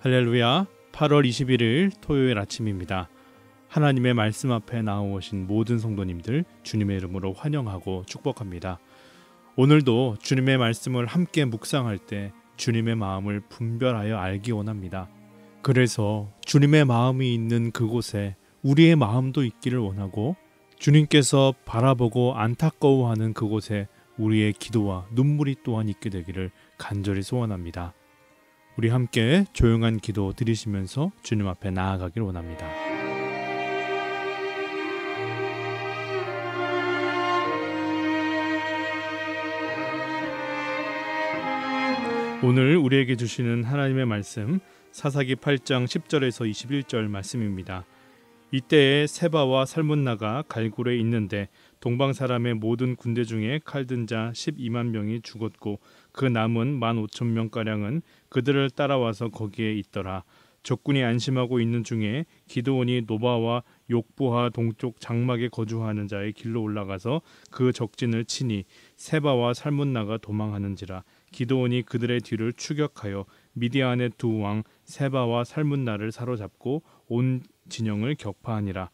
할렐루야. 8월 21일 토요일 아침입니다. 하나님의 말씀 앞에 나오신 모든 성도님들 주님의 이름으로 환영하고 축복합니다. 오늘도 주님의 말씀을 함께 묵상할 때 주님의 마음을 분별하여 알기 원합니다. 그래서 주님의 마음이 있는 그곳에 우리의 마음도 있기를 원하고, 주님께서 바라보고 안타까워하는 그곳에 우리의 기도와 눈물이 또한 있게 되기를 간절히 소원합니다. 우리 함께 조용한 기도 드리시면서 주님 앞에 나아가길 원합니다. 오늘 우리에게 주시는 하나님의 말씀, 사사기 8장 10절에서 21절 말씀입니다. 이때에 세바와 살문나가 갈굴에 있는데 동방 사람의 모든 군대 중에 칼든 자 12만 명이 죽었고 그 남은 15,000명가량은 그들을 따라와서 거기에 있더라. 적군이 안심하고 있는 중에 기드온이 노바와 욕부하 동쪽 장막에 거주하는 자의 길로 올라가서 그 적진을 치니 세바와 살문나가 도망하는지라. 기드온이 그들의 뒤를 추격하여 미디안의 두 왕 세바와 살문나를 사로잡고 온 진영을 격파하니라.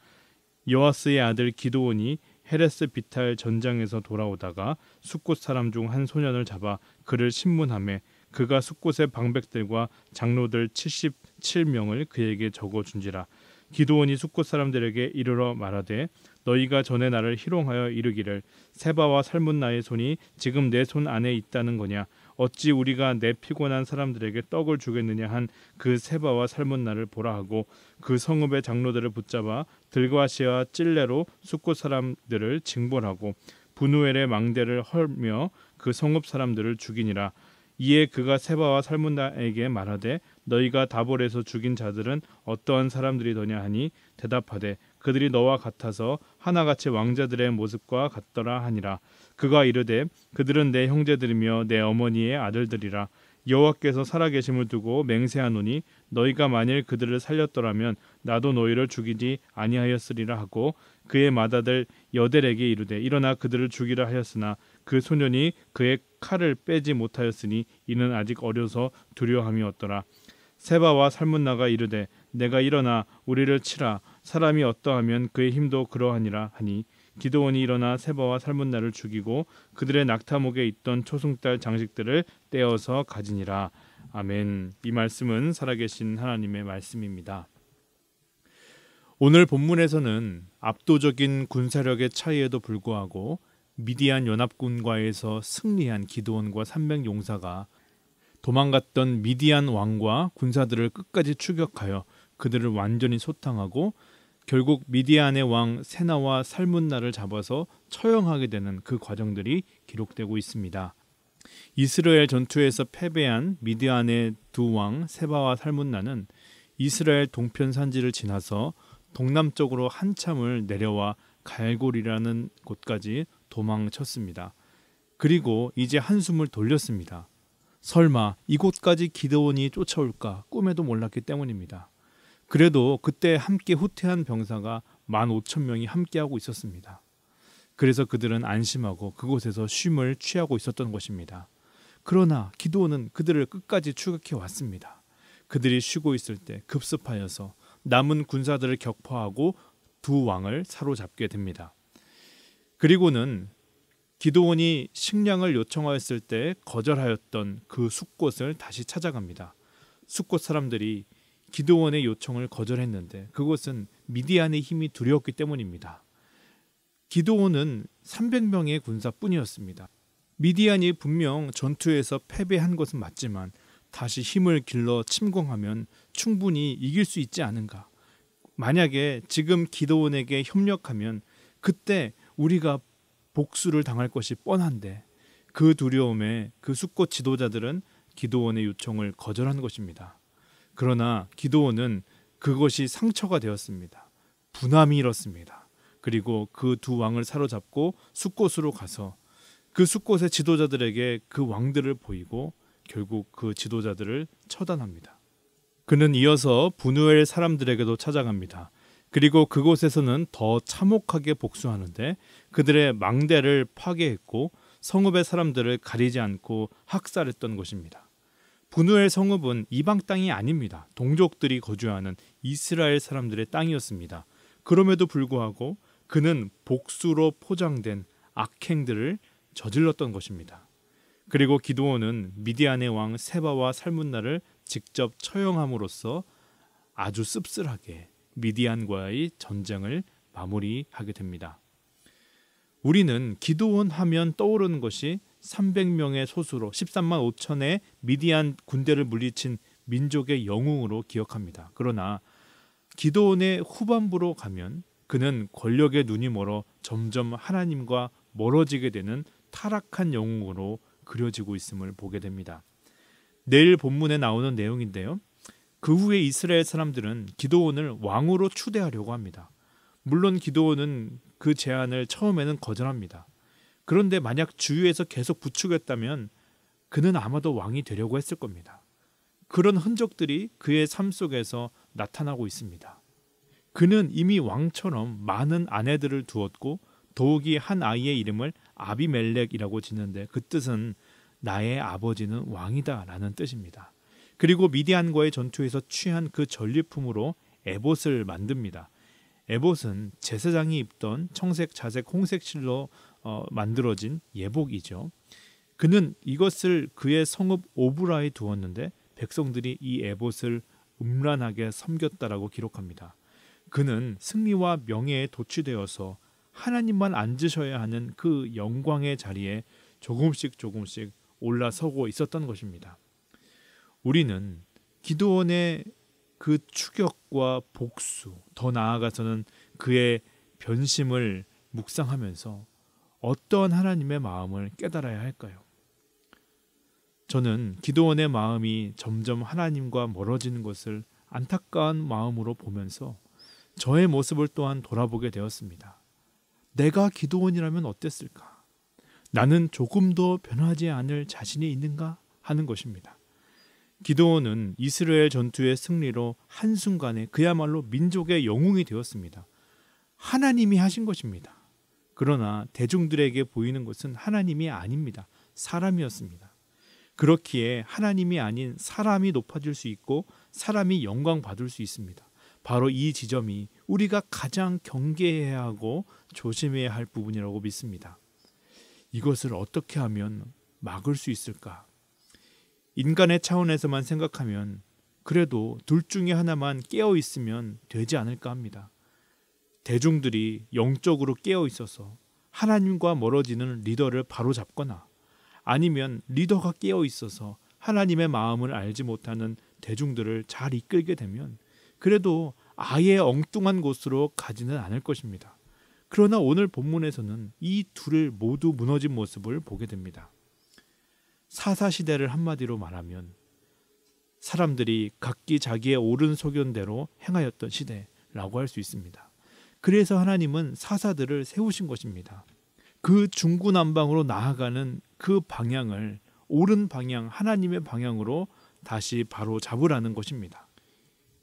여아스의 아들 기드온이 헤레스 비탈 전장에서 돌아오다가 숫곳 사람 중 한 소년을 잡아 그를 신문하매 그가 숫곳의 방백들과 장로들 77명을 그에게 적어준지라. 기드온이 숫곳 사람들에게 이르러 말하되 너희가 전에 나를 희롱하여 이르기를 세바와 살문나의 손이 지금 내 손 안에 있다는 거냐. 어찌 우리가 내 피곤한 사람들에게 떡을 주겠느냐 한 그 세바와 살문나를 보라 하고 그 성읍의 장로들을 붙잡아 들과시와 찔레로 숫곳 사람들을 징벌하고 분우엘의 망대를 헐며 그 성읍 사람들을 죽이니라. 이에 그가 세바와 살문나에게 말하되 너희가 다볼에서 죽인 자들은 어떠한 사람들이더냐 하니 대답하되 그들이 너와 같아서 하나같이 왕자들의 모습과 같더라 하니라. 그가 이르되 그들은 내 형제들이며 내 어머니의 아들들이라. 여호와께서 살아계심을 두고 맹세하노니 너희가 만일 그들을 살렸더라면 나도 너희를 죽이지 아니하였으리라 하고 그의 맏아들 여델에게 이르되 일어나 그들을 죽이라 하였으나 그 소년이 그의 칼을 빼지 못하였으니 이는 아직 어려서 두려움이 없더라. 세바와 살문나가 이르되 내가 일어나 우리를 치라. 사람이 어떠하면 그의 힘도 그러하니라 하니 기드온이 일어나 세바와 살문나를 죽이고 그들의 낙타목에 있던 초승달 장식들을 떼어서 가지니라. 아멘. 이 말씀은 살아계신 하나님의 말씀입니다. 오늘 본문에서는 압도적인 군사력의 차이에도 불구하고 미디안 연합군과에서 승리한 기드온과 300용사가 도망갔던 미디안 왕과 군사들을 끝까지 추격하여 그들을 완전히 소탕하고 결국 미디안의 왕 세나와 살문나를 잡아서 처형하게 되는 그 과정들이 기록되고 있습니다. 이스라엘 전투에서 패배한 미디안의 두 왕 세바와 살문나는 이스라엘 동편 산지를 지나서 동남쪽으로 한참을 내려와 갈골이라는 곳까지 도망쳤습니다. 그리고 이제 한숨을 돌렸습니다. 설마 이곳까지 기드온이 쫓아올까 꿈에도 몰랐기 때문입니다. 그래도 그때 함께 후퇴한 병사가 15,000명이 함께하고 있었습니다. 그래서 그들은 안심하고 그곳에서 쉼을 취하고 있었던 것입니다. 그러나 기드온은 그들을 끝까지 추격해 왔습니다. 그들이 쉬고 있을 때 급습하여서 남은 군사들을 격파하고 두 왕을 사로잡게 됩니다. 그리고는 기드온이 식량을 요청하였을 때 거절하였던 그 숫곳을 다시 찾아갑니다. 숫곳 사람들이 기드온의 요청을 거절했는데 그것은 미디안의 힘이 두려웠기 때문입니다. 기드온은 300명의 군사뿐이었습니다. 미디안이 분명 전투에서 패배한 것은 맞지만 다시 힘을 길러 침공하면 충분히 이길 수 있지 않은가. 만약에 지금 기드온에게 협력하면 그때 우리가 복수를 당할 것이 뻔한데 그 두려움에 그 숫곳 지도자들은 기드온의 요청을 거절한 것입니다. 그러나 기드온은 그것이 상처가 되었습니다. 분함이 일었습니다. 그리고 그 두 왕을 사로잡고 숫곳으로 가서 그 숫곳의 지도자들에게 그 왕들을 보이고 결국 그 지도자들을 처단합니다. 그는 이어서 분우엘 사람들에게도 찾아갑니다. 그리고 그곳에서는 더 참혹하게 복수하는데 그들의 망대를 파괴했고 성읍의 사람들을 가리지 않고 학살했던 것입니다. 분우엘 성읍은 이방 땅이 아닙니다. 동족들이 거주하는 이스라엘 사람들의 땅이었습니다. 그럼에도 불구하고 그는 복수로 포장된 악행들을 저질렀던 것입니다. 그리고 기드온은 미디안의 왕 세바와 살문나를 직접 처형함으로써 아주 씁쓸하게 미디안과의 전쟁을 마무리하게 됩니다. 우리는 기드온 하면 떠오르는 것이 300명의 소수로 13만 5천의 미디안 군대를 물리친 민족의 영웅으로 기억합니다. 그러나 기드온의 후반부로 가면 그는 권력의 눈이 멀어 점점 하나님과 멀어지게 되는 타락한 영웅으로 그려지고 있음을 보게 됩니다. 내일 본문에 나오는 내용인데요. 그 후에 이스라엘 사람들은 기드온을 왕으로 추대하려고 합니다. 물론 기드온은 그 제안을 처음에는 거절합니다. 그런데 만약 주위에서 계속 부추겼다면 그는 아마도 왕이 되려고 했을 겁니다. 그런 흔적들이 그의 삶 속에서 나타나고 있습니다. 그는 이미 왕처럼 많은 아내들을 두었고 더욱이 한 아이의 이름을 아비멜렉이라고 짓는데 그 뜻은 나의 아버지는 왕이다 라는 뜻입니다. 그리고 미디안과의 전투에서 취한 그 전리품으로 에봇을 만듭니다. 에봇은 제사장이 입던 청색, 자색, 홍색 실로 만들어진 예복이죠. 그는 이것을 그의 성읍 오브라에 두었는데 백성들이 이 에봇을 음란하게 섬겼다라고 기록합니다. 그는 승리와 명예에 도취되어서 하나님만 앉으셔야 하는 그 영광의 자리에 조금씩 올라서고 있었던 것입니다. 우리는 기드온의 그 추격과 복수, 더 나아가서는 그의 변심을 묵상하면서 어떠한 하나님의 마음을 깨달아야 할까요? 저는 기드온의 마음이 점점 하나님과 멀어지는 것을 안타까운 마음으로 보면서 저의 모습을 또한 돌아보게 되었습니다. 내가 기드온이라면 어땠을까? 나는 조금 더 변하지 않을 자신이 있는가 하는 것입니다. 기드온은 이스라엘 전투의 승리로 한순간에 그야말로 민족의 영웅이 되었습니다. 하나님이 하신 것입니다. 그러나 대중들에게 보이는 것은 하나님이 아닙니다. 사람이었습니다. 그렇기에 하나님이 아닌 사람이 높아질 수 있고 사람이 영광 받을 수 있습니다. 바로 이 지점이 우리가 가장 경계해야 하고 조심해야 할 부분이라고 믿습니다. 이것을 어떻게 하면 막을 수 있을까? 인간의 차원에서만 생각하면 그래도 둘 중에 하나만 깨어 있으면 되지 않을까 합니다. 대중들이 영적으로 깨어 있어서 하나님과 멀어지는 리더를 바로잡거나 아니면 리더가 깨어 있어서 하나님의 마음을 알지 못하는 대중들을 잘 이끌게 되면 그래도 아예 엉뚱한 곳으로 가지는 않을 것입니다. 그러나 오늘 본문에서는 이 둘을 모두 무너진 모습을 보게 됩니다. 사사시대를 한마디로 말하면 사람들이 각기 자기의 옳은 소견대로 행하였던 시대라고 할 수 있습니다. 그래서 하나님은 사사들을 세우신 것입니다. 그 중구난방으로 나아가는 그 방향을 옳은 방향, 하나님의 방향으로 다시 바로 잡으라는 것입니다.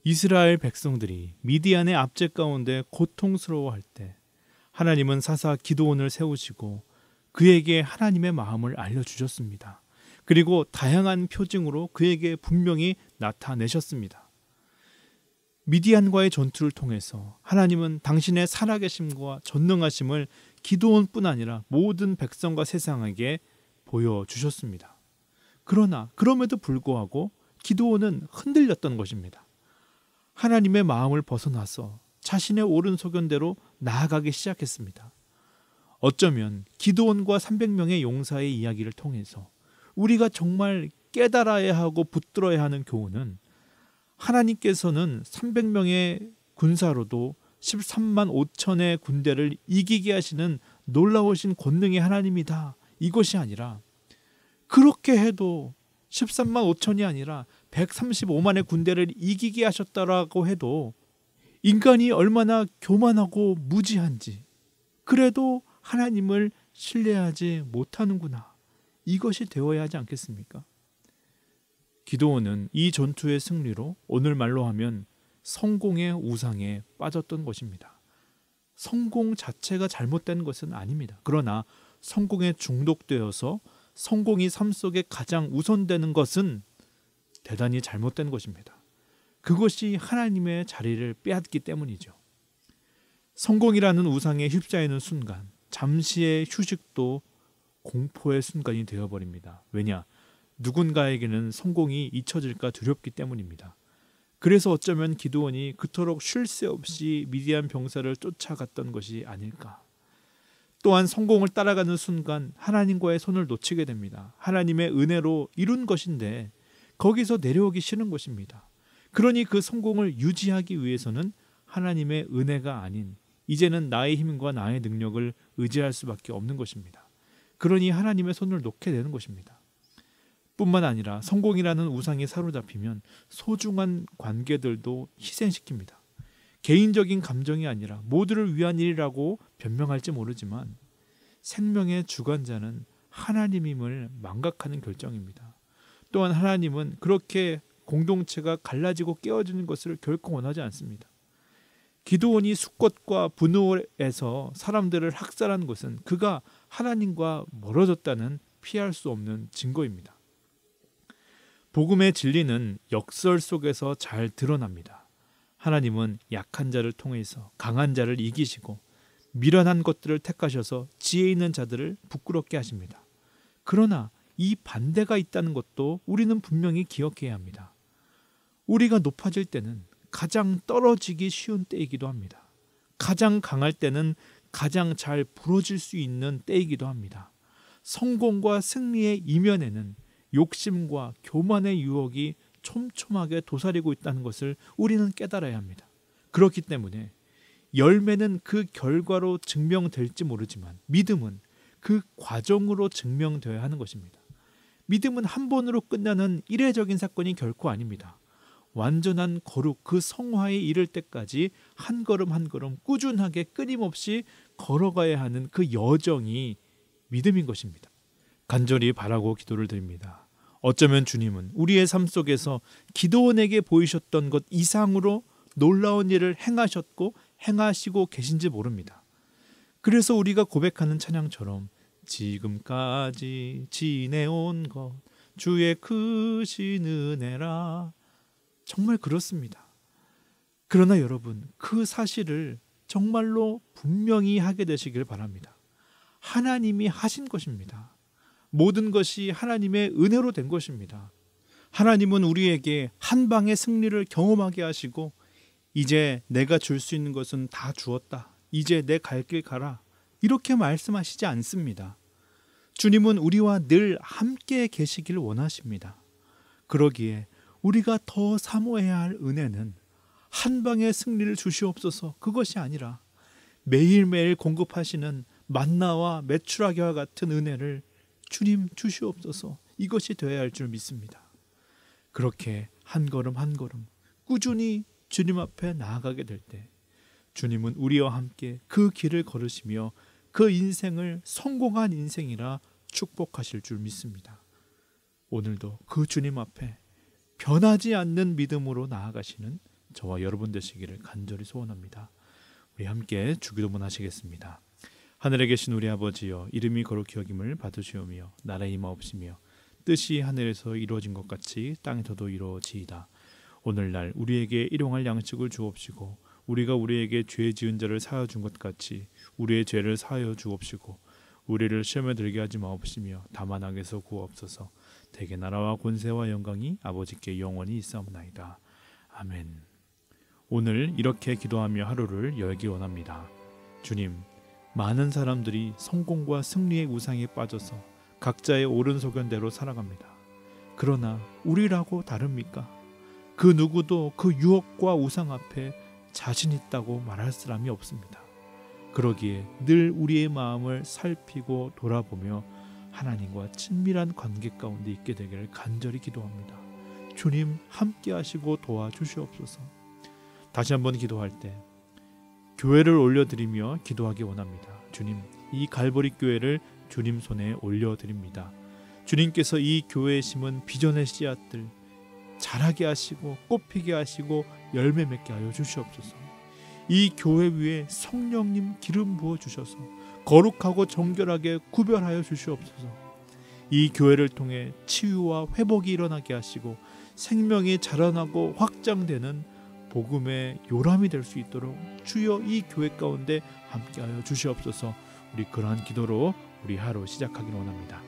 이스라엘 백성들이 미디안의 압제 가운데 고통스러워할 때 하나님은 사사 기드온을 세우시고 그에게 하나님의 마음을 알려주셨습니다. 그리고 다양한 표징으로 그에게 분명히 나타내셨습니다. 미디안과의 전투를 통해서 하나님은 당신의 살아계심과 전능하심을 기드온뿐 아니라 모든 백성과 세상에게 보여주셨습니다. 그러나 그럼에도 불구하고 기드온은 흔들렸던 것입니다. 하나님의 마음을 벗어나서 자신의 옳은 소견대로 나아가기 시작했습니다. 어쩌면 기드온과 300명의 용사의 이야기를 통해서 우리가 정말 깨달아야 하고 붙들어야 하는 교훈은 하나님께서는 300명의 군사로도 13만 5천의 군대를 이기게 하시는 놀라우신 권능의 하나님이다. 이것이 아니라 그렇게 해도 13만 5천이 아니라 135만의 군대를 이기게 하셨다라고 해도 인간이 얼마나 교만하고 무지한지 그래도 하나님을 신뢰하지 못하는구나. 이것이 되어야 하지 않겠습니까? 기드온은 이 전투의 승리로 오늘 말로 하면 성공의 우상에 빠졌던 것입니다. 성공 자체가 잘못된 것은 아닙니다. 그러나 성공에 중독되어서 성공이 삶 속에 가장 우선되는 것은 대단히 잘못된 것입니다. 그것이 하나님의 자리를 빼앗기 때문이죠. 성공이라는 우상에 휩싸이는 순간 잠시의 휴식도 공포의 순간이 되어버립니다. 왜냐? 누군가에게는 성공이 잊혀질까 두렵기 때문입니다. 그래서 어쩌면 기드온이 그토록 쉴 새 없이 미디안 병사를 쫓아갔던 것이 아닐까. 또한 성공을 따라가는 순간 하나님과의 손을 놓치게 됩니다. 하나님의 은혜로 이룬 것인데 거기서 내려오기 싫은 것입니다. 그러니 그 성공을 유지하기 위해서는 하나님의 은혜가 아닌 이제는 나의 힘과 나의 능력을 의지할 수밖에 없는 것입니다. 그러니 하나님의 손을 놓게 되는 것입니다. 뿐만 아니라 성공이라는 우상에 사로잡히면 소중한 관계들도 희생시킵니다. 개인적인 감정이 아니라 모두를 위한 일이라고 변명할지 모르지만 생명의 주관자는 하나님임을 망각하는 결정입니다. 또한 하나님은 그렇게 공동체가 갈라지고 깨어지는 것을 결코 원하지 않습니다. 기드온이 숫것과 분노에서 사람들을 학살한 것은 그가 하나님과 멀어졌다는 피할 수 없는 증거입니다. 복음의 진리는 역설 속에서 잘 드러납니다. 하나님은 약한 자를 통해서 강한 자를 이기시고 미련한 것들을 택하셔서 지혜 있는 자들을 부끄럽게 하십니다. 그러나 이 반대가 있다는 것도 우리는 분명히 기억해야 합니다. 우리가 높아질 때는 가장 떨어지기 쉬운 때이기도 합니다. 가장 강할 때는 가장 잘 부러질 수 있는 때이기도 합니다. 성공과 승리의 이면에는 욕심과 교만의 유혹이 촘촘하게 도사리고 있다는 것을 우리는 깨달아야 합니다. 그렇기 때문에 열매는 그 결과로 증명될지 모르지만 믿음은 그 과정으로 증명되어야 하는 것입니다. 믿음은 한 번으로 끝나는 이례적인 사건이 결코 아닙니다. 완전한 거룩, 그 성화에 이를 때까지 한 걸음 한 걸음 꾸준하게 끊임없이 걸어가야 하는 그 여정이 믿음인 것입니다. 간절히 바라고 기도를 드립니다. 어쩌면 주님은 우리의 삶 속에서 기드온에게 보이셨던 것 이상으로 놀라운 일을 행하셨고 행하시고 계신지 모릅니다. 그래서 우리가 고백하는 찬양처럼 지금까지 지내온 것 주의 크신 은혜라, 정말 그렇습니다. 그러나 여러분, 그 사실을 정말로 분명히 하게 되시길 바랍니다. 하나님이 하신 것입니다. 모든 것이 하나님의 은혜로 된 것입니다. 하나님은 우리에게 한 방의 승리를 경험하게 하시고 이제 내가 줄 수 있는 것은 다 주었다. 이제 내 갈 길 가라. 이렇게 말씀하시지 않습니다. 주님은 우리와 늘 함께 계시길 원하십니다. 그러기에 우리가 더 사모해야 할 은혜는 한 방의 승리를 주시옵소서, 그것이 아니라 매일매일 공급하시는 만나와 메추라기와 같은 은혜를 주님 주시옵소서, 이것이 되어야 할 줄 믿습니다. 그렇게 한 걸음 한 걸음 꾸준히 주님 앞에 나아가게 될 때 주님은 우리와 함께 그 길을 걸으시며 그 인생을 성공한 인생이라 축복하실 줄 믿습니다. 오늘도 그 주님 앞에 변하지 않는 믿음으로 나아가시는 저와 여러분 되시기를 간절히 소원합니다. 우리 함께 주기도문 하시겠습니다. 하늘에 계신 우리 아버지여, 이름이 거룩히 여김을 받으시오며 나라의 임하옵시며 뜻이 하늘에서 이루어진 것 같이 땅에서도 이루어지이다. 오늘날 우리에게 일용할 양식을 주옵시고 우리가 우리에게 죄 지은 자를 사하여 준 것 같이 우리의 죄를 사하여 주옵시고 우리를 시험에 들게 하지 마옵시며 다만 악에서 구하옵소서. 대개 나라와 권세와 영광이 아버지께 영원히 있사옵나이다. 아멘. 오늘 이렇게 기도하며 하루를 열기 원합니다. 주님, 많은 사람들이 성공과 승리의 우상에 빠져서 각자의 옳은 소견대로 살아갑니다. 그러나 우리라고 다릅니까? 그 누구도 그 유혹과 우상 앞에 자신 있다고 말할 사람이 없습니다. 그러기에 늘 우리의 마음을 살피고 돌아보며 하나님과 친밀한 관계 가운데 있게 되기를 간절히 기도합니다. 주님 함께 하시고 도와주시옵소서. 다시 한번 기도할 때 교회를 올려드리며 기도하기 원합니다. 주님, 이 갈보리 교회를 주님 손에 올려드립니다. 주님께서 이 교회에 심은 비전의 씨앗들 자라게 하시고 꽃피게 하시고 열매 맺게 하여 주시옵소서. 이 교회 위에 성령님 기름 부어 주셔서 거룩하고 정결하게 구별하여 주시옵소서. 이 교회를 통해 치유와 회복이 일어나게 하시고 생명이 자라나고 확장되는 복음의 요람이 될 수 있도록 주여 이 교회 가운데 함께하여 주시옵소서. 우리 그러한 기도로 우리 하루 시작하기를 원합니다.